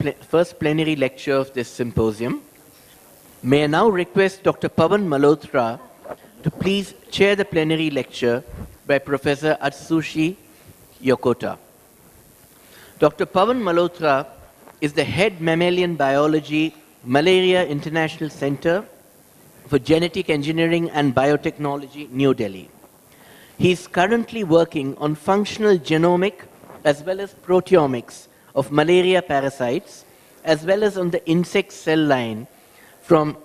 first plenary lecture of this symposium. May I now request Dr. Pavan Malhotra to please chair the plenary lecture by Professor Atsushi Yokota. Dr. Pavan Malhotra is the head mammalian biology, Malaria International Center for Genetic Engineering and Biotechnology, New Delhi. He is currently working on functional genomic as well as proteomics of malaria parasites, as well as on the insect cell line from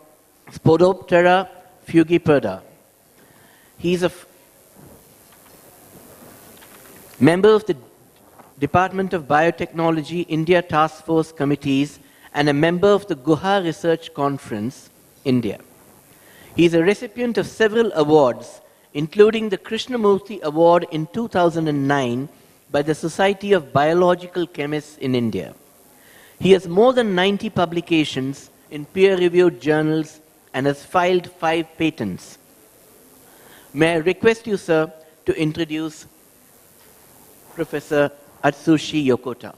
Spodoptera fugiperda. He is a member of the Department of Biotechnology India Task Force Committees and a member of the Guha Research Conference, India. He is a recipient of several awards, including the Krishnamurti Award in 2009 by the Society of Biological Chemists in India. He has more than 90 publications in peer-reviewed journals and has filed 5 patents. May I request you, sir, to introduce Professor Atsushi Yokota.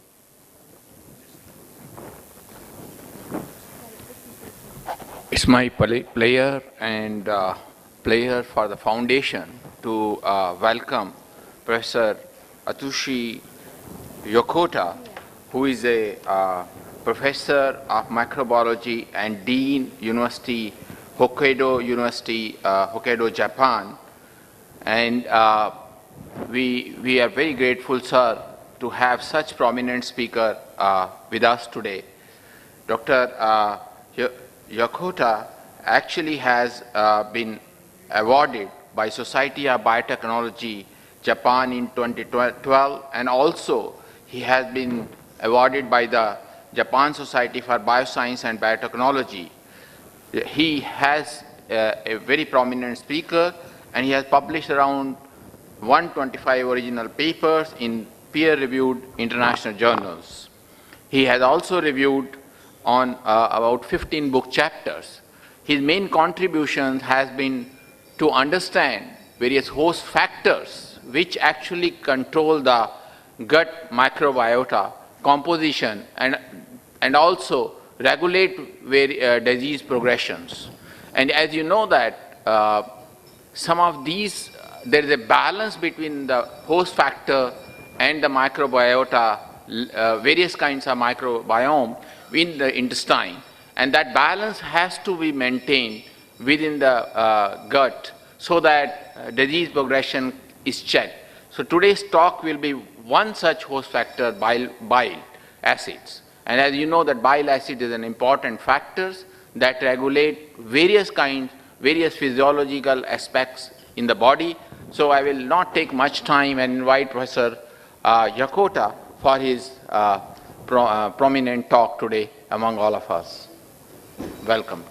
It's my pleasure for the foundation to welcome Professor Atsushi Yokota, who is a professor of microbiology and Dean University, Hokkaido University, Hokkaido, Japan. And we are very grateful, sir, to have such prominent speaker with us today. Dr. Yokota actually has been awarded by Society of Biotechnology Japan in 2012, and also he has been awarded by the Japan Society for Bioscience and Biotechnology. He has a very prominent speaker, and he has published around 125 original papers in peer-reviewed international journals. He has also reviewed on about 15 book chapters. His main contribution has been to understand various host factors which actually control the gut microbiota composition and also regulate disease progressions. And as you know that some of these, there is a balance between the host factor and the microbiota, various kinds of microbiome in the intestine, and that balance has to be maintained within the gut so that disease progression is checked. So today's talk will be one such host factor, bile acids. And as you know that bile acid is an important factor that regulate various physiological aspects in the body. So I will not take much time and invite Professor Yokota for his prominent talk today among all of us. Welcome.